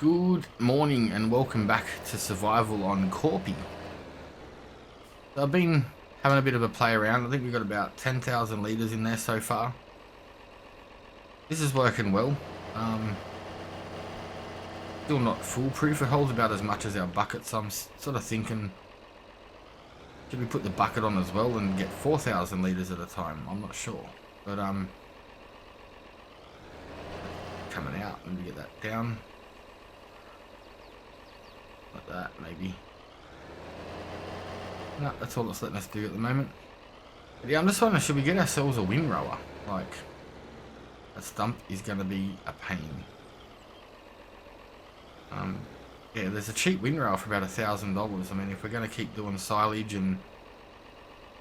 Good morning and welcome back to Survival on Korpi. So I've been having a bit of a play around. I think we've got about 10,000 litres in there so far. This is working well. Still not foolproof. It holds about as much as our bucket, so I'm sort of thinking, should we put the bucket on as well and get 4,000 litres at a time? I'm not sure. But coming out, let me get that down. Like that, maybe. No, that's all it's letting us do at the moment. But yeah, I'm just wondering, should we get ourselves a windrower? Like, a stump is going to be a pain. Yeah, there's a cheap windrower for about $1,000. I mean, if we're going to keep doing silage and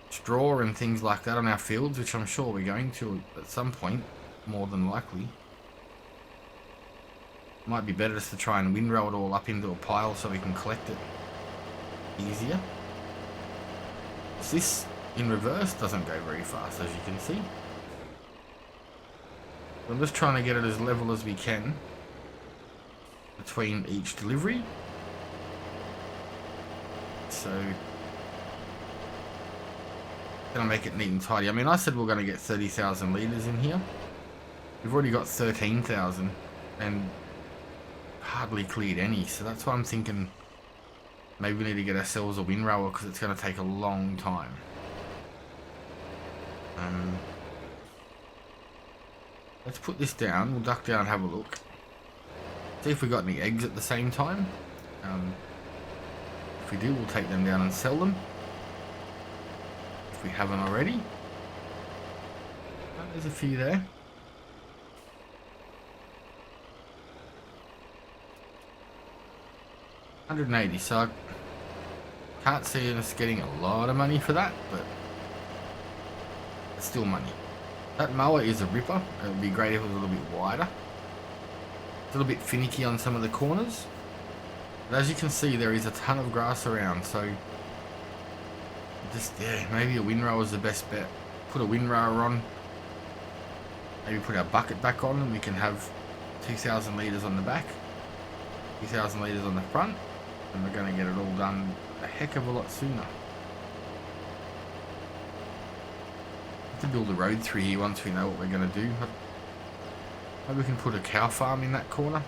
straw and things like that on our fields, which I'm sure we're going to at some point, more than likely, might be better just to try and windrow it all up into a pile so we can collect it easier. This in reverse doesn't go very fast, as you can see. I'm just trying to get it as level as we can between each delivery. So gonna make it neat and tidy. I mean, I said we're gonna get 30,000 litres in here. We've already got 13,000 and hardly cleared any, so that's why I'm thinking maybe we need to get ourselves a windrower because it's going to take a long time. Let's put this down. We'll duck down and have a look. See if we got any eggs at the same time. If we do, we'll take them down and sell them. If we haven't already. Oh, there's a few there. $180, so I can't see us getting a lot of money for that, but it's still money. That mower is a ripper. It would be great if it was a little bit wider. It's a little bit finicky on some of the corners. But as you can see, there is a ton of grass around, so just, yeah, maybe a windrower is the best bet. Put a windrower on, maybe put our bucket back on, and we can have 2,000 litres on the back, 2,000 litres on the front, and we're going to get it all done a heck of a lot sooner. To build a road through here once we know what we're going to do. Maybe we can put a cow farm in that corner.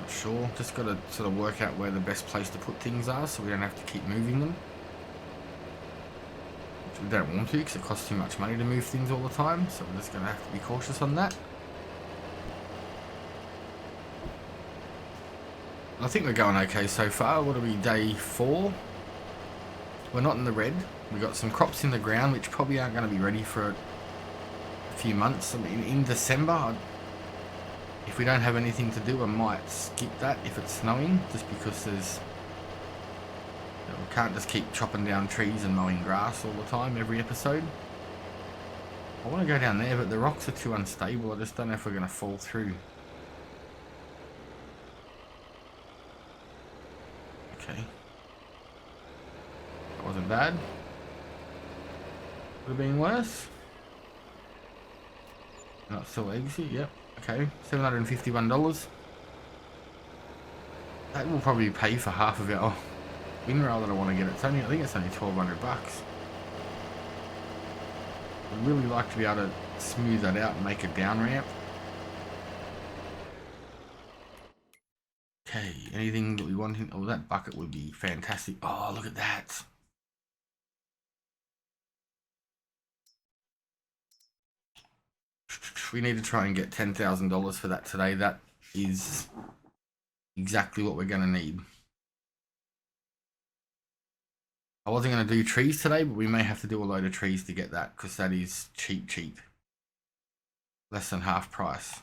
Not sure. Just got to sort of work out where the best place to put things are so we don't have to keep moving them. Which we don't want to because it costs too much money to move things all the time. So we're just going to have to be cautious on that. I think we're going okay so far. What are we, day 4? We're not in the red. We've got some crops in the ground which probably aren't going to be ready for a few months. I mean, in December, if we don't have anything to do, I might skip that if it's snowing, just because there's, you know, we can't just keep chopping down trees and mowing grass all the time every episode. I want to go down there, but the rocks are too unstable. I just don't know if we're going to fall through. Okay. That wasn't bad. Would have been worse. Not still exit, yep. Okay, $751. That will probably pay for half of our windrower that I want to get. I think it's only 1,200 bucks. I'd really like to be able to smooth that out and make a down ramp. Okay, anything that we want in, oh, that bucket would be fantastic. Oh, look at that. We need to try and get $10,000 for that today. That is exactly what we're going to need. I wasn't going to do trees today, but we may have to do a load of trees to get that because that is cheap. Less than half price.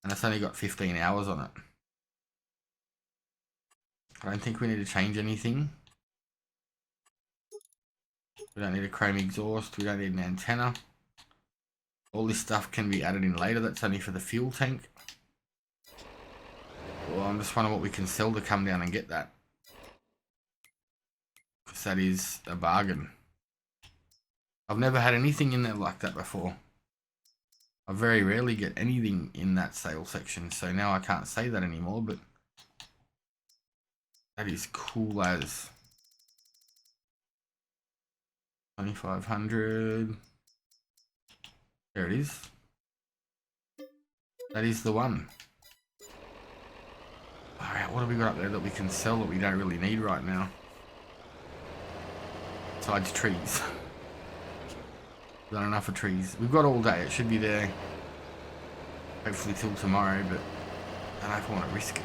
And it's only got 15 hours on it. I don't think we need to change anything. We don't need a chrome exhaust. We don't need an antenna. All this stuff can be added in later. That's only for the fuel tank. Well, I'm just wondering what we can sell to come down and get that. Because that is a bargain. I've never had anything in there like that before. I very rarely get anything in that sale section, so now I can't say that anymore, but that is cool as. 2500. There it is. That is the one. Alright, what have we got up there that we can sell that we don't really need right now? Besides trees. We've got enough of trees. We've got all day. It should be there. Hopefully till tomorrow, but I don't know if I want to risk it.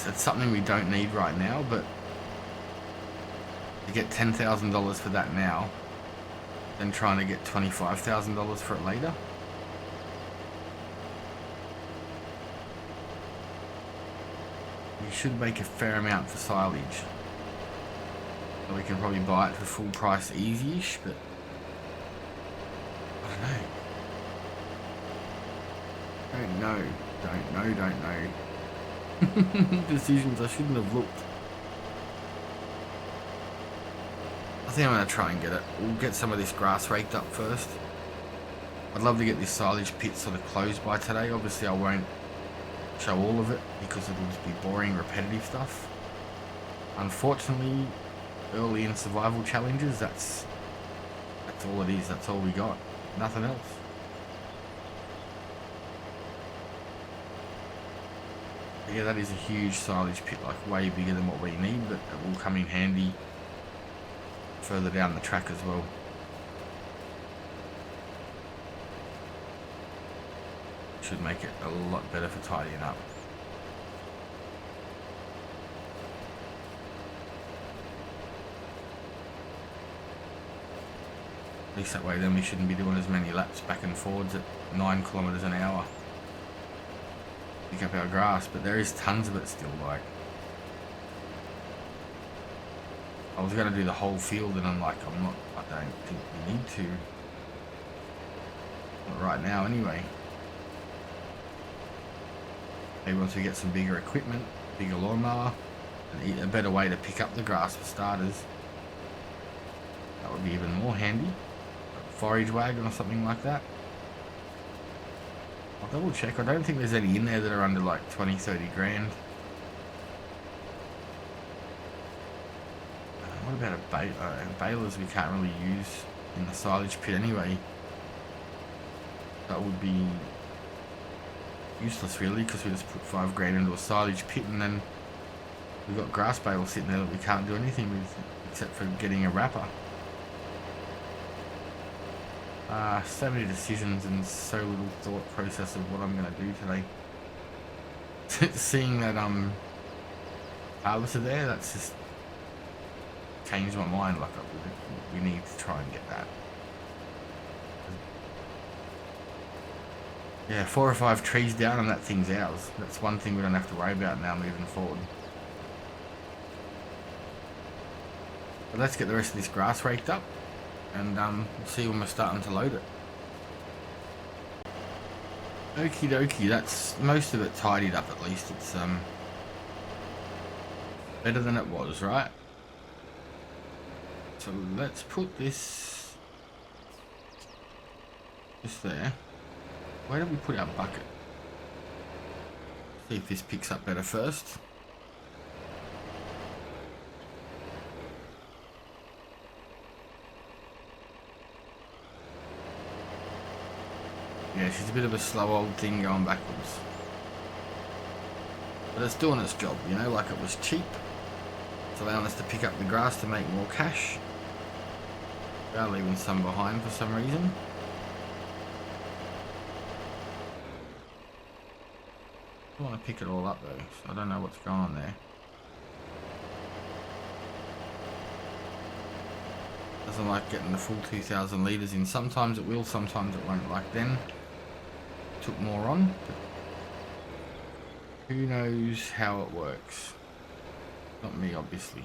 It's something we don't need right now, but to get $10,000 for that now, then trying to get $25,000 for it later. We should make a fair amount for silage. So we can probably buy it for full price easy-ish, but I don't know. Don't know. Decisions I shouldn't have looked. I think I'm going to try and get it. We'll get some of this grass raked up first. I'd love to get this silage pit sort of closed by today. Obviously I won't show all of it because it'll just be boring, repetitive stuff. Unfortunately, early in survival challenges, that's all it is. That's all we got. Nothing else. But yeah, that is a huge silage pit, like way bigger than what we need, but it will come in handy further down the track as well. Should make it a lot better for tidying up. At least that way then we shouldn't be doing as many laps back and forwards at 9 kilometers an hour. Pick up our grass, but there is tons of it still. Like, I was going to do the whole field and I'm like, I don't think we need to. Not right now anyway. Maybe once we get some bigger equipment, bigger lawnmower, and a better way to pick up the grass for starters, that would be even more handy. A forage wagon or something like that. I'll double check. I don't think there's any in there that are under like 20-30 grand. What about a balers we can't really use in the silage pit anyway? That would be useless really, because we just put 5 grand into a silage pit and then we've got grass bales sitting there that we can't do anything with except for getting a wrapper. So many decisions and so little thought process of what I'm going to do today. Seeing that harvester there, that's just changed my mind. Like, we need to try and get that. Yeah, 4 or 5 trees down and that thing's ours. That's one thing we don't have to worry about now moving forward. But let's get the rest of this grass raked up and we'll see when we're starting to load it. Okie dokie, that's most of it tidied up at least. It's better than it was, right? So let's put this just there. Where did we put our bucket? See if this picks up better first. Yeah, she's a bit of a slow old thing going backwards. But it's doing its job, you know, like it was cheap. It's allowing us to pick up the grass to make more cash. We are leaving some behind for some reason. I want to pick it all up though, so I don't know what's going on there. Doesn't like getting the full 2,000 litres in. Sometimes it will, sometimes it won't. Like then, took more on, but who knows how it works. Not me, obviously.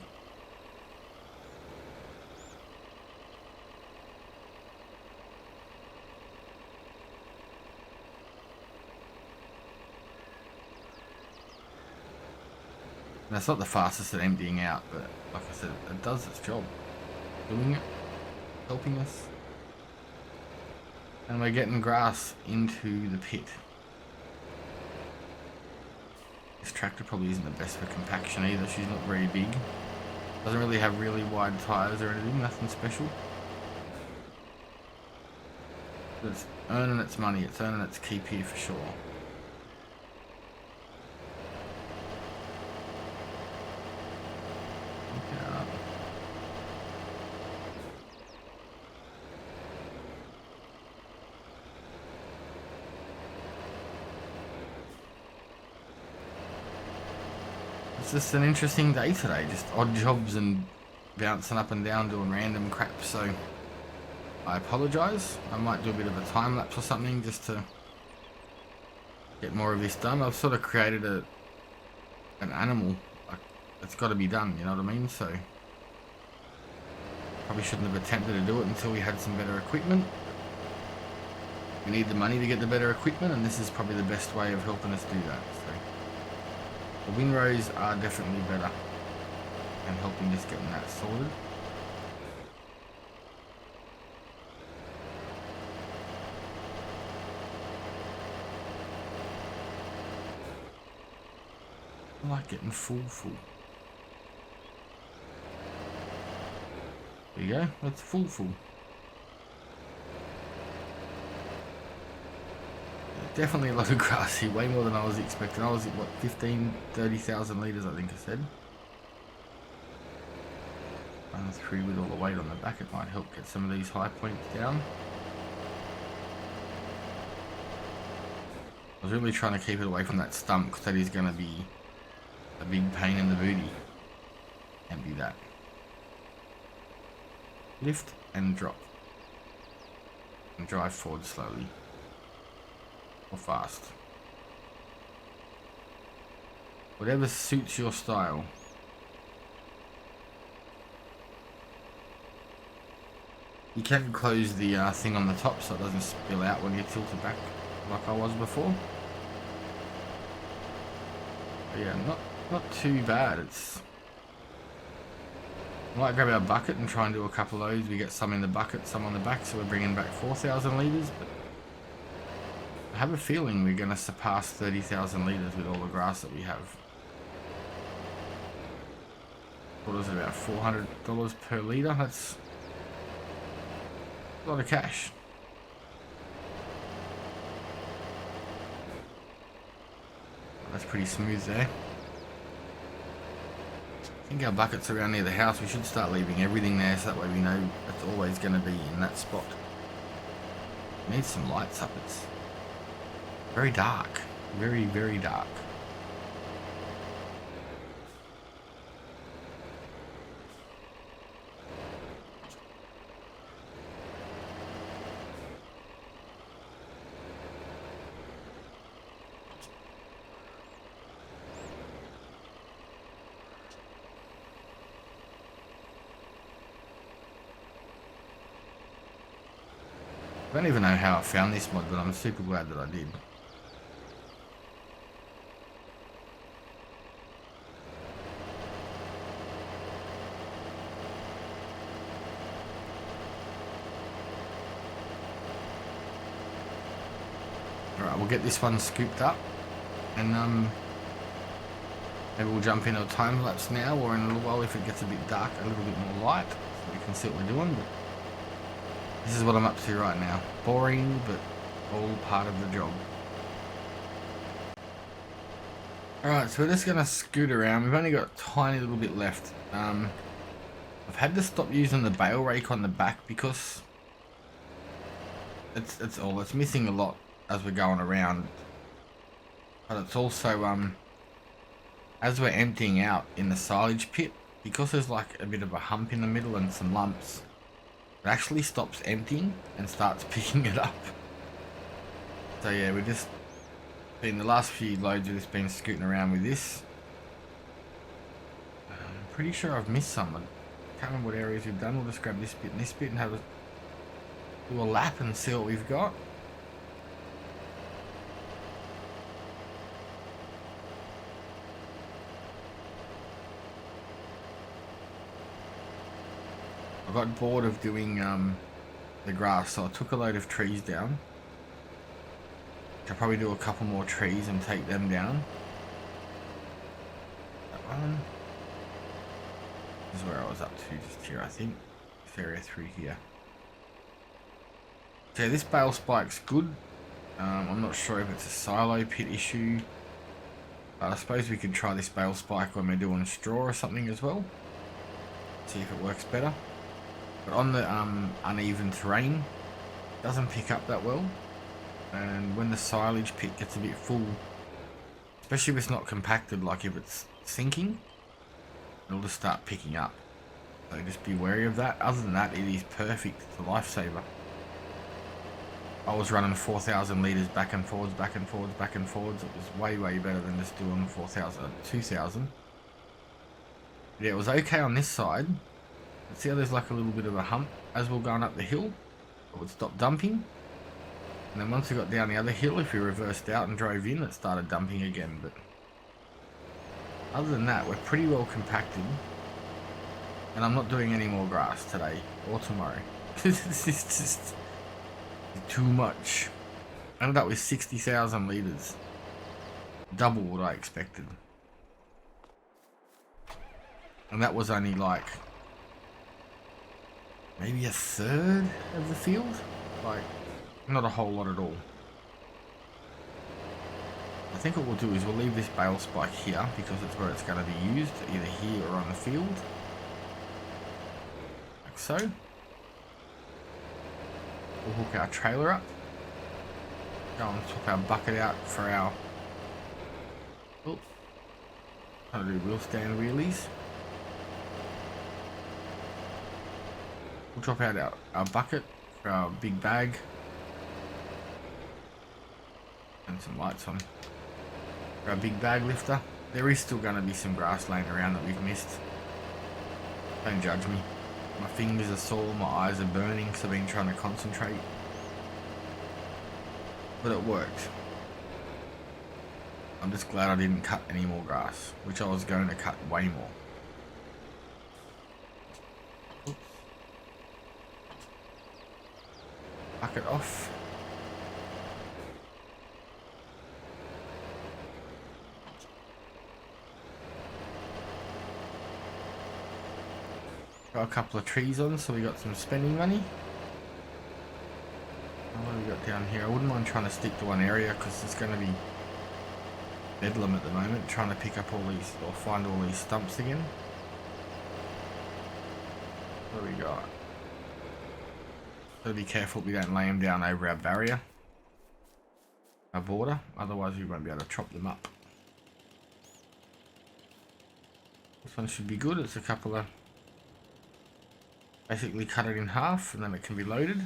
And that's not the fastest at emptying out, but like I said, it does its job. Doing it, helping us. And we're getting grass into the pit. This tractor probably isn't the best for compaction either. She's not very big. Doesn't really have really wide tyres or anything, nothing special. But it's earning its money, it's earning its keep here for sure. It's just an interesting day today, just odd jobs and bouncing up and down doing random crap, so I apologise. I might do a bit of a time lapse or something just to get more of this done. I've sort of created an animal, like, it's got to be done, you know what I mean? So probably shouldn't have attempted to do it until we had some better equipment. We need the money to get the better equipment, and this is probably the best way of helping us do that. So the windrows are definitely better and helping us getting that sorted. I like getting full. There you go, that's full. Definitely a lot of grass here, way more than I was expecting. I was at what, 30,000 litres I think I said. Run through with all the weight on the back, it might help get some of these high points down. I was really trying to keep it away from that stump because that is going to be a big pain in the booty. Can't be that. Lift and drop. And drive forward slowly. Or fast. Whatever suits your style. You can close the thing on the top so it doesn't spill out when you tilt it back like I was before. But yeah, not too bad. It's, I might grab our bucket and try and do a couple of those. We get some in the bucket, some on the back, so we're bringing back 4,000 litres. But I have a feeling we're going to surpass 30,000 litres with all the grass that we have. What is it, about $400 per litre? That's a lot of cash. That's pretty smooth there. I think our buckets around near the house, we should start leaving everything there so that way we know it's always going to be in that spot. Need some lights up. It's very dark. Very, very dark. I don't even know how I found this mod, but I'm super glad that I did. Alright, we'll get this one scooped up, and maybe we'll jump into a time lapse now, or in a little while if it gets a bit dark, a little bit more light, so we can see what we're doing. But this is what I'm up to right now. Boring, but all part of the job. Alright, so we're just going to scoot around. We've only got a tiny little bit left. I've had to stop using the bale rake on the back because it's missing a lot as we're going around. But it's also, as we're emptying out in the silage pit, because there's like a bit of a hump in the middle and some lumps, it actually stops emptying and starts picking it up. So yeah, we're just been the last few loads we've just been scooting around with this. I'm pretty sure I've missed some. I can't remember what areas we've done. We'll just grab this bit and this bit and do a lap and see what we've got. I got bored of doing the the grass. So I took a load of trees down. I'll probably do a couple more trees and take them down. That one. This is where I was up to, just here, I think. This area through here. So yeah, this bale spike's good. I'm not sure if it's a silo pit issue. I suppose we could try this bale spike when we're doing straw or something as well. See if it works better. But on the uneven terrain, it doesn't pick up that well. And when the silage pit gets a bit full, especially if it's not compacted, like if it's sinking, it'll just start picking up. So just be wary of that. Other than that, it is perfect. It's a lifesaver. I was running 4,000 litres back and forwards, back and forwards, back and forwards. It was way, way better than just doing 2,000. Yeah, it was okay on this side. See how there's like a little bit of a hump as we're going up the hill? It would stop dumping. And then once we got down the other hill, if we reversed out and drove in, it started dumping again. But other than that, we're pretty well compacted. And I'm not doing any more grass today or tomorrow. This is just too much. I ended up with 60,000 litres. Double what I expected. And that was only like maybe a third of the field. Like, not a whole lot at all. I think what we'll do is we'll leave this bale spike here because it's where it's going to be used, either here or on the field. Like so. We'll hook our trailer up. Go and swap our bucket out for our... Oh, trying to do wheel stand wheelies. We'll drop out our bucket for our big bag. And some lights on. For our big bag lifter. There is still going to be some grass laying around that we've missed. Don't judge me. My fingers are sore, my eyes are burning because I've been trying to concentrate. But it worked. I'm just glad I didn't cut any more grass, which I was going to cut way more. Oops. Bucket off. Got a couple of trees on, so we got some spending money. What have we got down here? I wouldn't mind trying to stick to one area because it's going to be bedlam at the moment, trying to pick up all these or find all these stumps again. What do we got? Gotta be careful we don't lay them down over our barrier, our border, otherwise we won't be able to chop them up. This one should be good. It's a couple of... Basically cut it in half and then it can be loaded.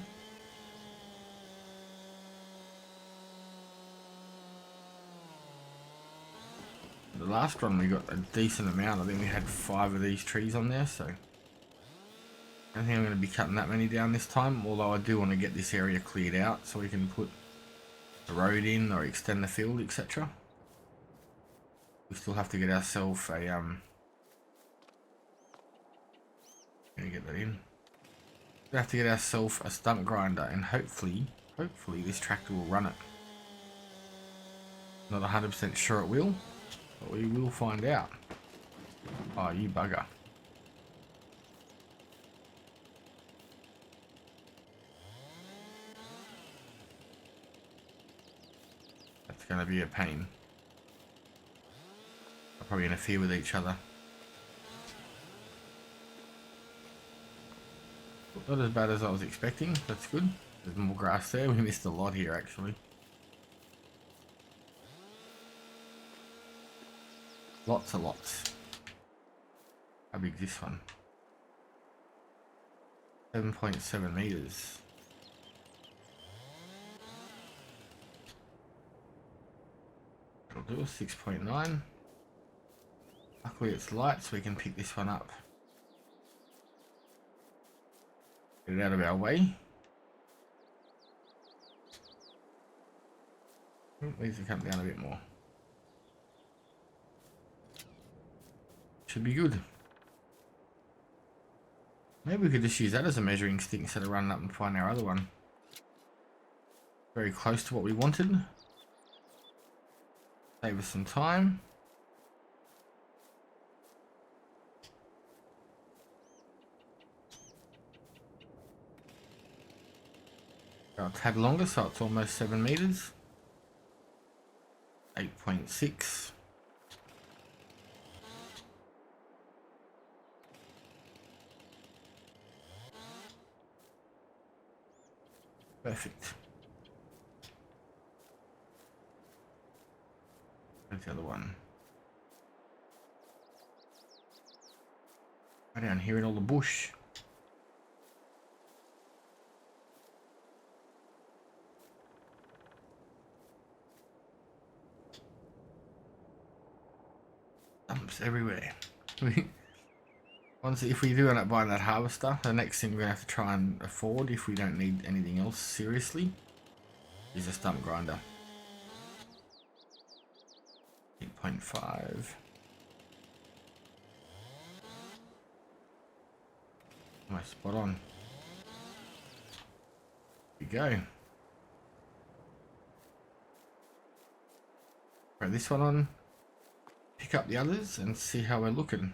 The last one we got a decent amount. I think we had 5 of these trees on there, so I don't think I'm going to be cutting that many down this time, although I do want to get this area cleared out so we can put the road in or extend the field, etc. We still have to get ourselves a gonna get that in. We have to get ourselves a stump grinder, and hopefully this tractor will run it. Not 100% sure it will, but we will find out. Oh, you bugger. That's going to be a pain. They'll probably interfere with each other. Not as bad as I was expecting. That's good. There's more grass there. We missed a lot here, actually. Lots of lots. How big is this one? 7.7 meters. That'll do 6.9. Luckily it's light, so we can pick this one up. Get it out of our way. Needs to come down a bit more. Should be good. Maybe we could just use that as a measuring stick instead of running up and find our other one. Very close to what we wanted. Save us some time. Go a tad longer, so it's almost 7 meters. 8.6. Perfect. Where's the other one? Right down here in all the bush. Dumps everywhere. If we do end up buying that harvester, the next thing we're going to have to try and afford, if we don't need anything else seriously, is a stump grinder. 8.5. Almost spot on. Here we go. Throw this one on, pick up the others, and see how we're looking.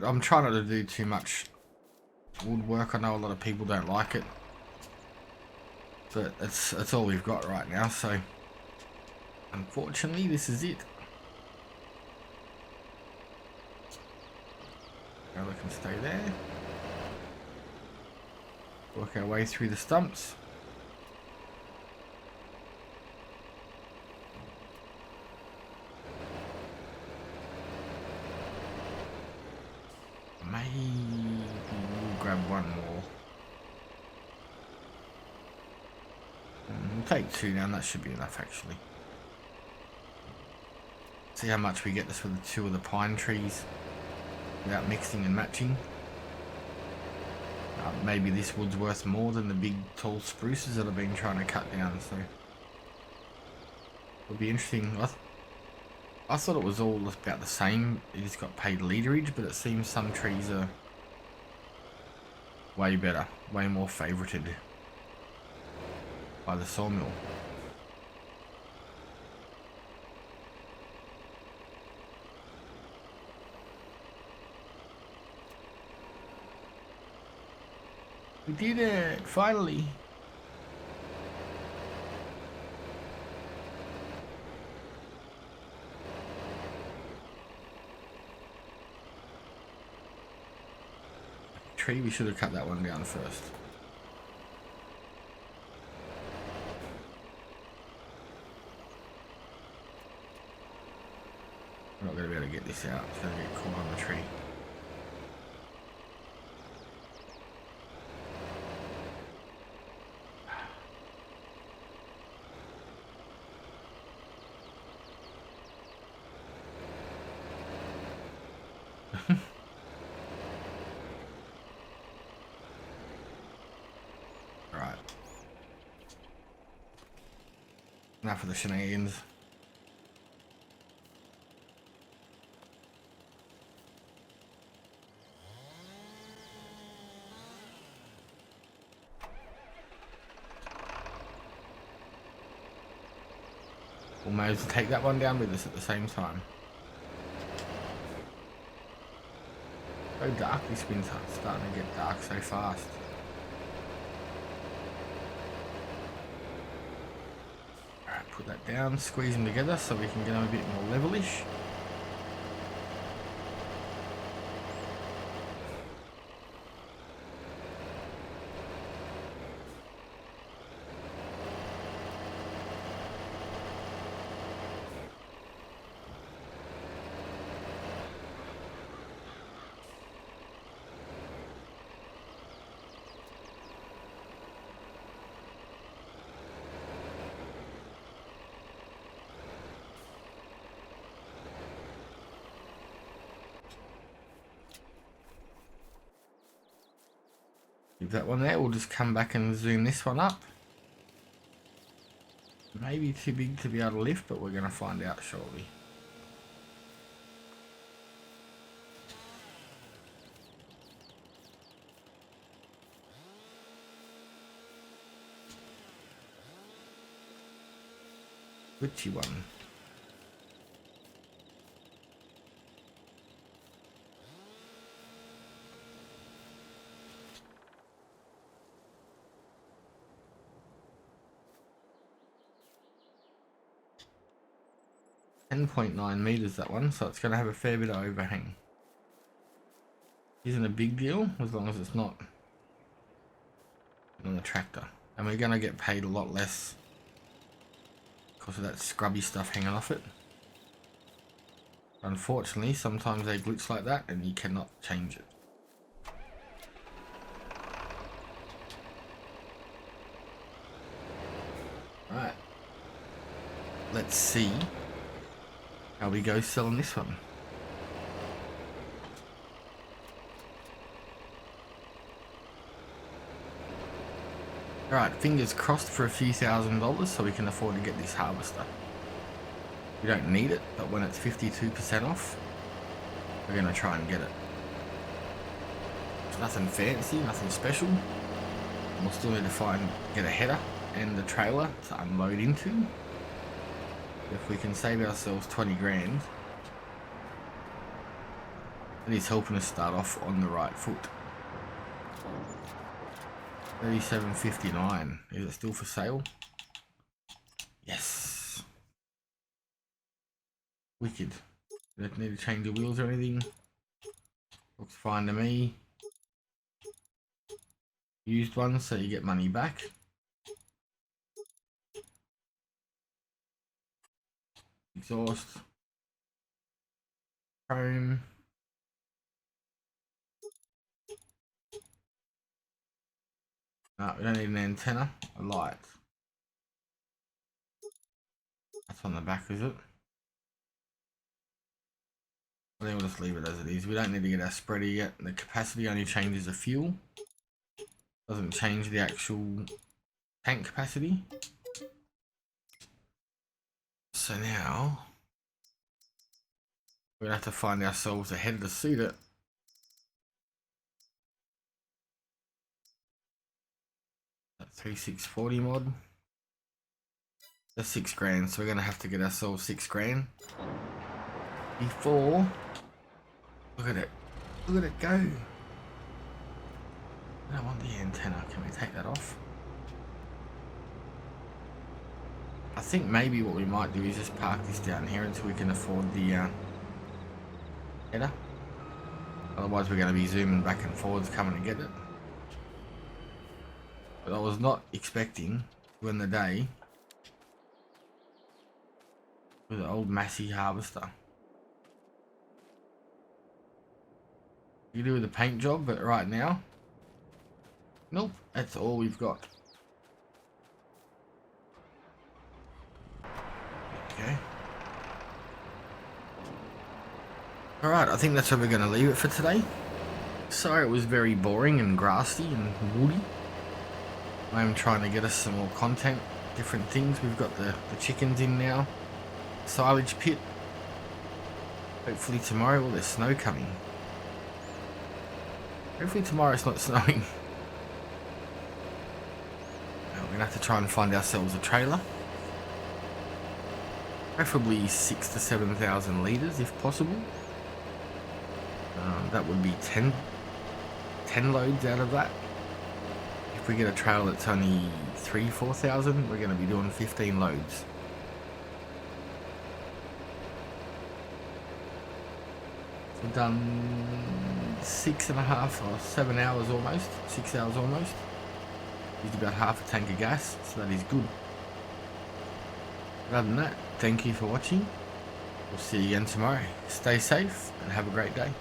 I'm trying not to do too much woodwork. I know a lot of people don't like it, but it's all we've got right now, so unfortunately this is it. Now we can stay there. Work our way through the stumps. Maybe we'll grab one more. We'll take 2 down, that should be enough actually. See how much we get this with the 2 of the pine trees without mixing and matching. Maybe this wood's worth more than the big tall spruces that I've been trying to cut down, so it'll be interesting. I thought it was all about the same. It just got paid literage, but it seems some trees are way better, way more favorited by the sawmill. We did it, finally. Tree, we should have cut that one down first. We're not going to be able to get this out. It's going to get caught on the tree. Right. Enough of the shenanigans. We'll may as well take that one down with us at the same time. So dark, this wind's starting to get dark so fast. Alright, put that down, squeeze them together so we can get them a bit more levelish. Leave that one there, we'll just come back and zoom this one up. Maybe too big to be able to lift, but we're going to find out shortly. Whichy one? .9 meters that one, so it's going to have a fair bit of overhang. Isn't a big deal as long as it's not on the tractor, and we're going to get paid a lot less because of that scrubby stuff hanging off it. Unfortunately, sometimes they glitch like that and you cannot change it. Alright, let's see how we go selling this one. Alright, fingers crossed for a few $1,000s so we can afford to get this harvester. We don't need it, but when it's 52% off, we're going to try and get it. It's nothing fancy, nothing special. We'll still need to get a header and the trailer to unload into. If we can save ourselves 20 grand, it is helping us start off on the right foot. 37.59. Is it still for sale? Yes. Wicked. Don't need to change the wheels or anything. Looks fine to me. Used ones, so you get money back. Exhaust. Chrome. No, we don't need an antenna. A light. That's on the back, is it? I think we'll just leave it as it is. We don't need to get our spreader yet. The capacity only changes the fuel. Doesn't change the actual tank capacity. So now we're gonna have to find ourselves a header to suit it. That 3640 mod. That's 6 grand, so we're gonna have to get ourselves 6 grand before. Look at it. Look at it go. I don't want the antenna. Can we take that off? I think maybe what we might do is just park this down here until we can afford the header. Otherwise we're going to be zooming back and forwards coming to get it. But I was not expecting to win the day with an old Massey harvester. You do with the paint job, but right now, nope, that's all we've got. Okay. Alright, I think that's where we're going to leave it for today. Sorry it was very boring and grassy and woody. I am trying to get us some more content, different things. We've got the chickens in now. Silage pit. Hopefully tomorrow, well, there's snow coming. Hopefully tomorrow it's not snowing. We're going to have to try and find ourselves a trailer. Preferably 6,000 to 7,000 litres if possible. That would be 10 loads out of that. If we get a trailer that's only 3,000-4,000, we're going to be doing 15 loads. So we've done 6.5 or 7 hours almost, 6 hours almost. Used about half a tank of gas, so that is good. Other than that, thank you for watching. We'll see you again tomorrow. Stay safe and have a great day.